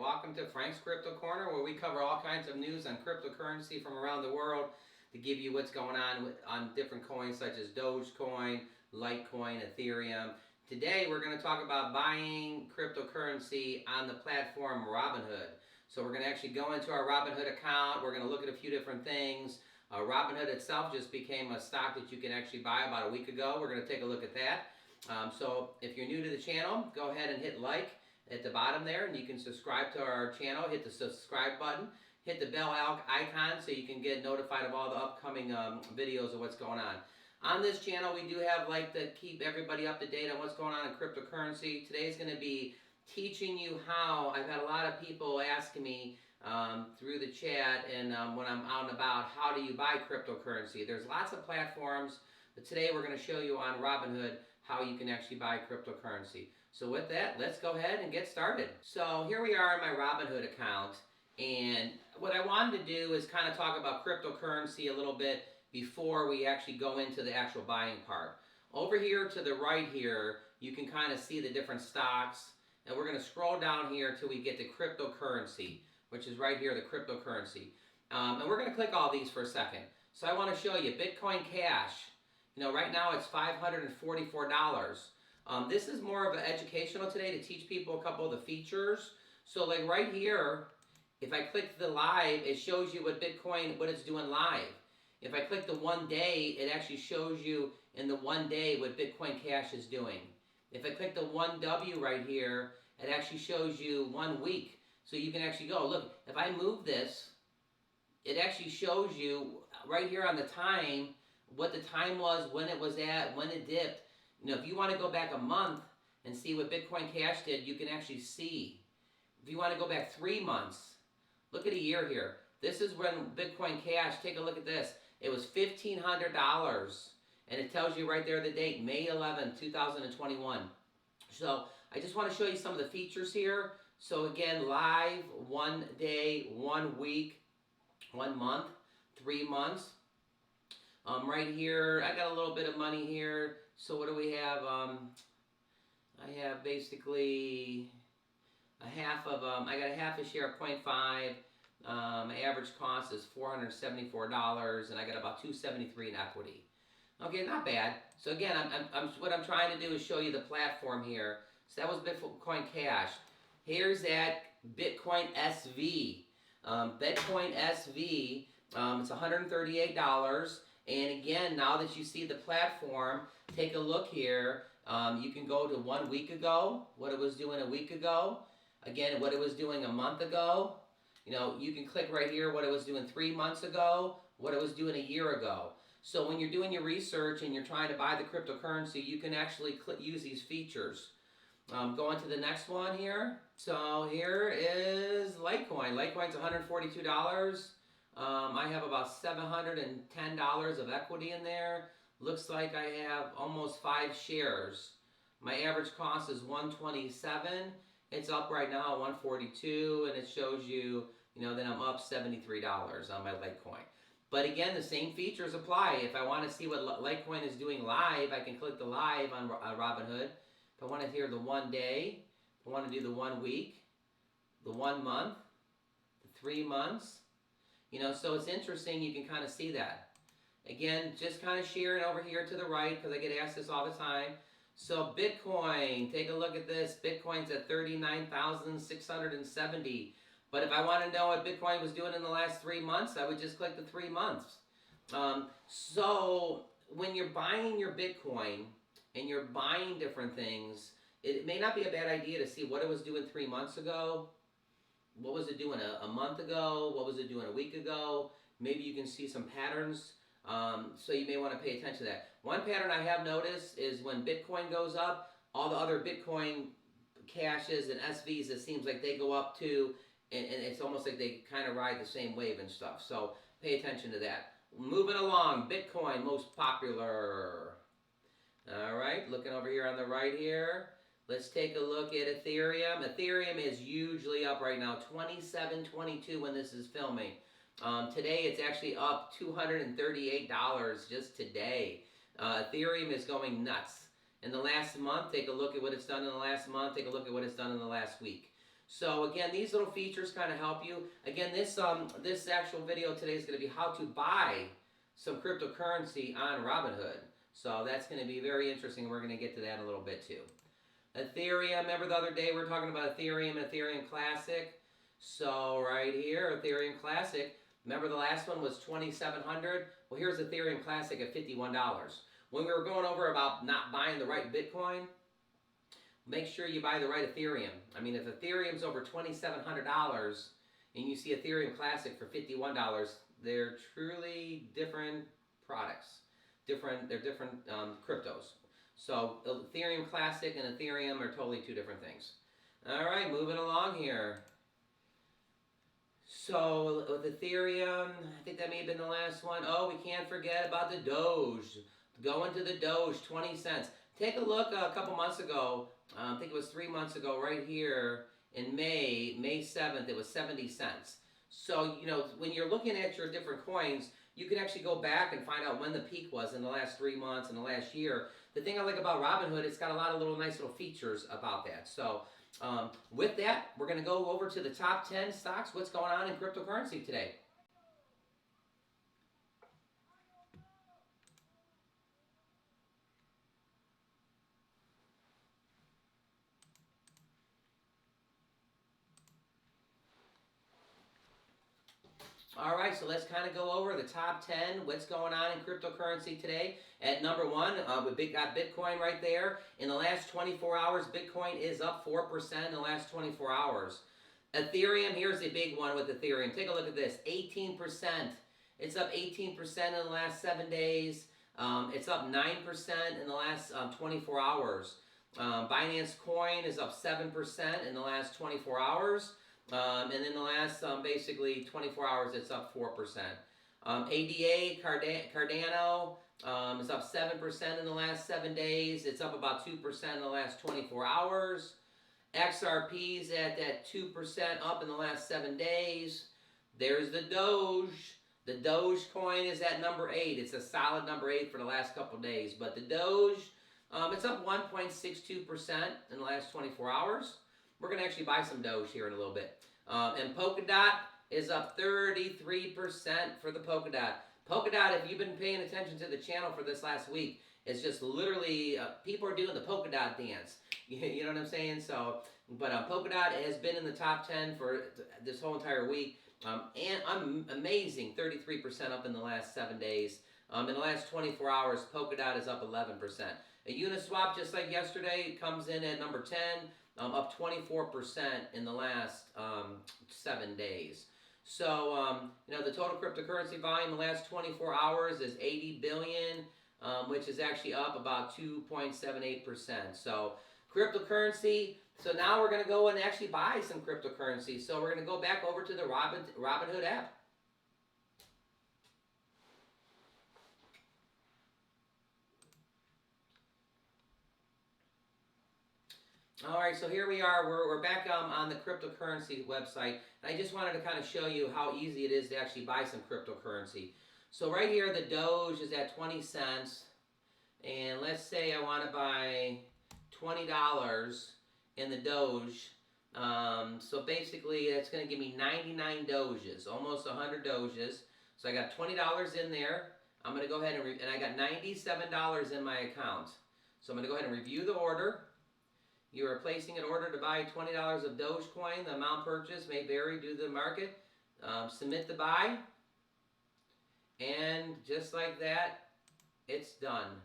Welcome to Frank's Crypto Corner, where we cover all kinds of news on cryptocurrency from around the world to give you what's going on different coins such as Dogecoin, Litecoin, Ethereum. Today we're going to talk about buying cryptocurrency on the platform Robinhood. So we're going to actually go into our Robinhood account. We're going to look at a few different things. Robinhood itself just became a stock that you can actually buy about a week ago. We're going to take a look at that. So if you're new to the channel, go ahead and hit like at the bottom there, and you can subscribe to our channel. Hit the subscribe button, hit the bell icon so you can get notified of all the upcoming videos of what's going on. On this channel, we do have to keep everybody up to date on what's going on in cryptocurrency. Today's going to be teaching you how. I've had a lot of people asking me through the chat and when I'm out and about, how do you buy cryptocurrency? There's lots of platforms, but today we're going to show you on Robinhood how you can actually buy cryptocurrency. So with that, let's go ahead and get started. So here we are in my Robinhood account, and what I wanted to do is kind of talk about cryptocurrency a little bit before we actually go into the actual buying part. Over here to the right here, you can kind of see the different stocks, and we're going to scroll down here till we get to cryptocurrency, which is right here, the cryptocurrency. And we're going to click all these for a second. So I want to show you Bitcoin Cash. You know, right now it's $544. This is more of an educational today to teach people a couple of the features. So like right here, if I click the live, it shows you what Bitcoin, what it's doing live. If I click the 1 day, it actually shows you in the 1 day what Bitcoin Cash is doing. If I click the 1W right here, it actually shows you 1 week. So you can actually go, look, if I move this, it actually shows you right here on the time, what the time was, when it was at, when it dipped. You know, if you want to go back a month and see what Bitcoin Cash did, you can actually see. If you want to go back 3 months, look at a year here. This is when Bitcoin Cash, take a look at this. It was $1,500, and it tells you right there the date, May 11, 2021. So I just want to show you some of the features here. So again, live, 1 day, 1 week, 1 month, 3 months. Right here, I got a little bit of money here. So what do we have? I have basically a half of, I got a half a share of 0.5. My average cost is $474, and I got about $273 in equity. Okay, not bad. So again, what I'm trying to do is show you the platform here. So that was Bitcoin Cash. Here's that Bitcoin SV. Bitcoin SV, it's $138. And again, now that you see the platform, take a look here. You can go to 1 week ago, what it was doing a week ago. Again, what it was doing a month ago. You know, you can click right here what it was doing 3 months ago, what it was doing a year ago. So when you're doing your research and you're trying to buy the cryptocurrency, you can actually use these features. Going to the next one here. So here is Litecoin. Litecoin's $142. I have about $710 of equity in there. Looks like I have almost 5 shares. My average cost is $127. It's up right now at $142, and it shows you, that I'm up $73 on my Litecoin. But again, the same features apply. If I want to see what Litecoin is doing live, I can click the live on Robinhood. If I want to hear the 1 day, if I want to do the 1 week, the 1 month, the 3 months. So it's interesting, you can kind of see that. Again, just kind of sharing over here to the right, because I get asked this all the time. So Bitcoin, take a look at this. Bitcoin's at 39,670. But if I want to know what Bitcoin was doing in the last 3 months, I would just click the 3 months. So when you're buying your Bitcoin and you're buying different things, it may not be a bad idea to see what it was doing 3 months ago. What was it doing a month ago? What was it doing a week ago? Maybe you can see some patterns. So you may want to pay attention to that. One pattern I have noticed is when Bitcoin goes up, all the other Bitcoin Cashes and SVs, it seems like they go up too. And it's almost like they kind of ride the same wave and stuff. So pay attention to that. Moving along, Bitcoin, most popular. All right, looking over here on the right here. Let's take a look at Ethereum. Ethereum is hugely up right now, $27.22 when this is filming. Today it's actually up $238 just today. Ethereum is going nuts. In the last month, take a look at what it's done in the last month. Take a look at what it's done in the last week. So again, these little features kind of help you. Again, this actual video today is going to be how to buy some cryptocurrency on Robinhood. So that's going to be very interesting. We're going to get to that in a little bit too. Ethereum, remember the other day we were talking about Ethereum and Ethereum Classic. So right here, Ethereum Classic, remember the last one was $2,700? Well, here's Ethereum Classic at $51. When we were going over about not buying the right Bitcoin, make sure you buy the right Ethereum. I mean, if Ethereum's over $2,700 and you see Ethereum Classic for $51, they're truly different products. They're different cryptos. So Ethereum Classic and Ethereum are totally two different things. All right, moving along here. So with Ethereum, I think that may have been the last one. Oh, we can't forget about the Doge. Going to the Doge, 20 cents. Take a look a couple months ago. I think it was 3 months ago, right here in May 7th, it was 70 cents. So, you know, when you're looking at your different coins, you can actually go back and find out when the peak was in the last 3 months, in the last year. The thing I like about Robinhood, it's got a lot of nice little features about that. So, with that, we're going to go over to the top 10 stocks. What's going on in cryptocurrency today? All right, so let's kind of go over the top 10, what's going on in cryptocurrency today. At number 1, we got Bitcoin right there. In the last 24 hours, Bitcoin is up 4% in the last 24 hours. Ethereum, here's the big one with Ethereum. Take a look at this, 18%. It's up 18% in the last 7 days. It's up 9% in the last 24 hours. Binance Coin is up 7% in the last 24 hours. And in the last basically 24 hours, it's up 4%. ADA, Cardano is up 7% in the last 7 days. It's up about 2% in the last 24 hours. XRP's at that 2% up in the last 7 days. There's the Doge. The Dogecoin is at number 8. It's a solid number 8 for the last couple days. But the Doge, it's up 1.62% in the last 24 hours. We're going to actually buy some Doge here in a little bit. And Polkadot is up 33% for the Polkadot. Polkadot, if you've been paying attention to the channel for this last week, it's just literally, people are doing the Polkadot dance. You know what I'm saying? So, but Polkadot has been in the top 10 for this whole entire week. And I'm amazing, 33% up in the last 7 days. In the last 24 hours, Polkadot is up 11%. A Uniswap, just like yesterday, comes in at number 10. Up 24% in the last 7 days. So, you know, the total cryptocurrency volume in the last 24 hours is 80 billion, which is actually up about 2.78%. So, cryptocurrency. So now we're going to go and actually buy some cryptocurrency. So we're going to go back over to the Robinhood app. All right, so here we are. We're back on the cryptocurrency website. And I just wanted to kind of show you how easy it is to actually buy some cryptocurrency. So right here, the Doge is at 20 cents. And let's say I want to buy $20 in the Doge. So basically, that's going to give me 99 Doges, almost 100 Doges. So I got $20 in there. I'm going to go ahead and I got $97 in my account. So I'm going to go ahead and review the order. You are placing an order to buy $20 of Dogecoin. The amount purchased may vary due to the market. Submit the buy. And just like that, it's done.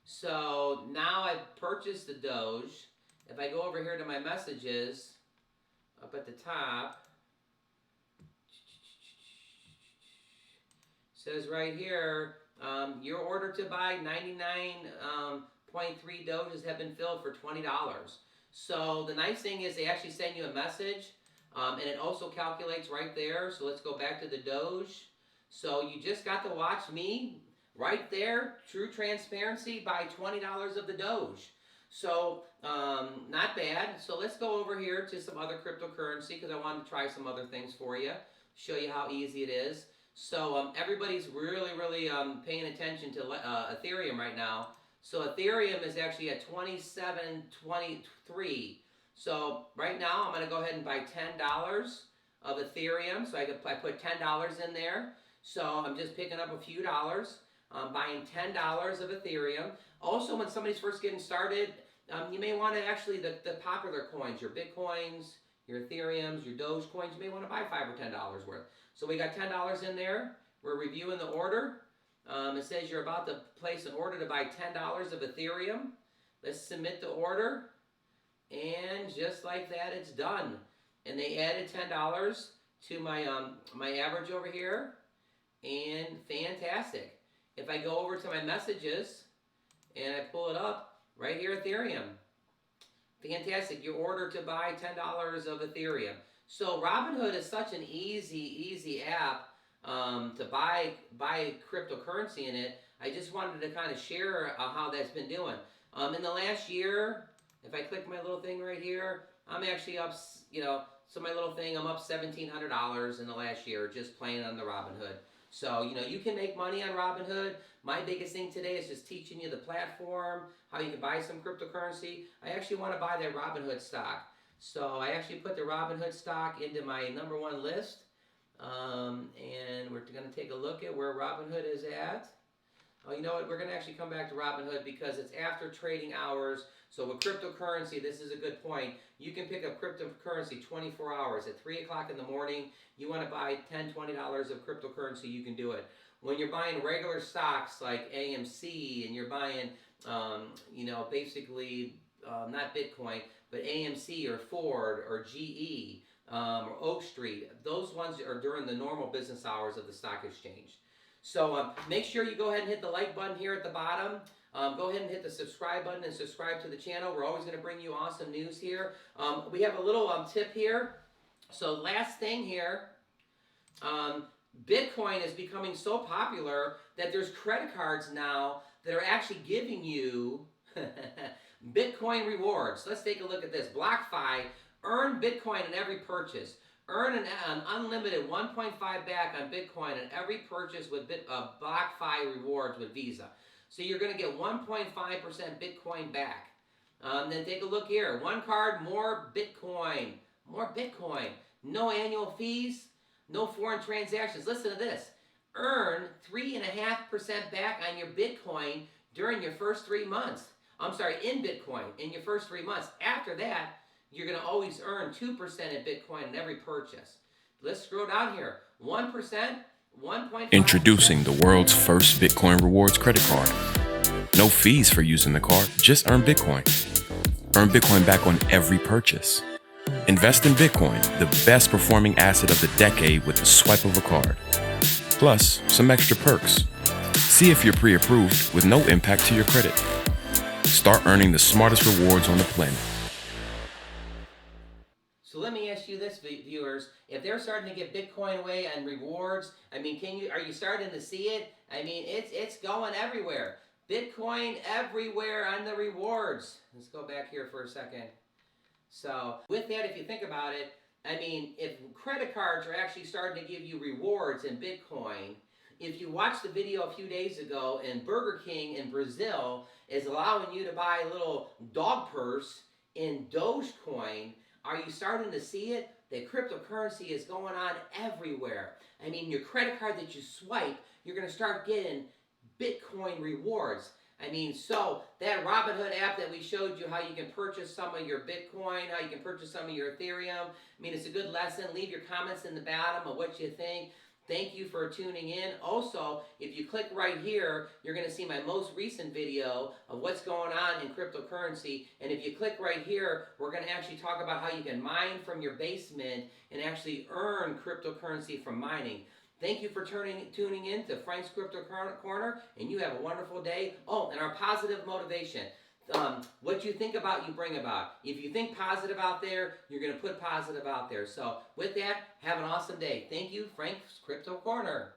So now I've purchased the Doge. If I go over here to my messages, up at the top, says right here, your order to buy 99.3 Doges have been filled for $20. So the nice thing is they actually send you a message, and it also calculates right there. So let's go back to the Doge. So you just got to watch me right there, true transparency, buy $20 of the Doge. So not bad. So let's go over here to some other cryptocurrency because I wanted to try some other things for you, show you how easy it is. So everybody's really paying attention to Ethereum right now. So Ethereum is actually at 27.23. So right now I'm going to go ahead and buy $10 of Ethereum. So I put $10 in there. So I'm just picking up a few dollars. I'm buying $10 of Ethereum. Also, when somebody's first getting started, you may want to actually, the popular coins, your Bitcoins, your Ethereums, your Dogecoins, you may want to buy $5 or $10 worth. So we got $10 in there. We're reviewing the order. It says you're about to place an order to buy $10 of Ethereum. Let's submit the order. And just like that, it's done. And they added $10 to my average over here. And fantastic. If I go over to my messages and I pull it up, right here, Ethereum. Fantastic. Your order to buy $10 of Ethereum. So Robinhood is such an easy app to buy cryptocurrency in it. I just wanted to kind of share how that's been doing. In the last year, if I click my little thing right here, I'm actually up, so my little thing, I'm up $1,700 in the last year just playing on the Robinhood. So, you can make money on Robinhood. My biggest thing today is just teaching you the platform, how you can buy some cryptocurrency. I actually want to buy that Robinhood stock. So I actually put the Robinhood stock into my #1 list. And we're going to take a look at where Robinhood is at. Oh, you know what? We're going to actually come back to Robinhood because it's after trading hours. So with cryptocurrency, this is a good point. You can pick up cryptocurrency 24 hours. At 3 o'clock in the morning, you want to buy $10, $20 of cryptocurrency, you can do it. When you're buying regular stocks like AMC and you're buying, basically not Bitcoin, but AMC or Ford or GE or Oak Street, those ones are during the normal business hours of the stock exchange. So make sure you go ahead and hit the like button here at the bottom. Go ahead and hit the subscribe button and subscribe to the channel. We're always going to bring you awesome news here. We have a little tip here. So last thing here, Bitcoin is becoming so popular that there's credit cards now that are actually giving you Bitcoin rewards. Let's take a look at this. BlockFi, earn Bitcoin in every purchase. Earn an unlimited 1.5 back on Bitcoin on every purchase with BlockFi rewards with Visa. So you're going to get 1.5% Bitcoin back. Then take a look here. One card, more Bitcoin. More Bitcoin. No annual fees. No foreign transactions. Listen to this. Earn 3.5% back on your Bitcoin during your first 3 months. In Bitcoin in your first 3 months. After that, you're going to always earn 2% in Bitcoin in every purchase. Let's scroll down here. 1%, 1.5%. Introducing the world's first Bitcoin rewards credit card. No fees for using the card, just earn Bitcoin. Earn Bitcoin back on every purchase. Invest in Bitcoin, the best performing asset of the decade with the swipe of a card. Plus, some extra perks. See if you're pre-approved with no impact to your credit. Start earning the smartest rewards on the planet. So let me ask you this, viewers. If they're starting to get Bitcoin away and rewards, are you starting to see it? It's going everywhere. Bitcoin everywhere on the rewards. Let's go back here for a second. So with that, if you think about it, if credit cards are actually starting to give you rewards in Bitcoin, if you watched the video a few days ago and Burger King in Brazil is allowing you to buy a little dog purse in Dogecoin, are you starting to see it? That cryptocurrency is going on everywhere. Your credit card that you swipe, you're going to start getting Bitcoin rewards. So that Robinhood app that we showed you how you can purchase some of your Bitcoin, how you can purchase some of your Ethereum, it's a good lesson. Leave your comments in the bottom of what you think. Thank you for tuning in. Also, if you click right here, you're going to see my most recent video of what's going on in cryptocurrency. And if you click right here, we're going to actually talk about how you can mine from your basement and actually earn cryptocurrency from mining. Thank you for tuning in to Frank's Crypto Corner, and you have a wonderful day. Oh, and our positive motivation. What you think about, you bring about. If you think positive out there, you're going to put positive out there. So with that, have an awesome day. Thank you, Frank's Crypto Corner.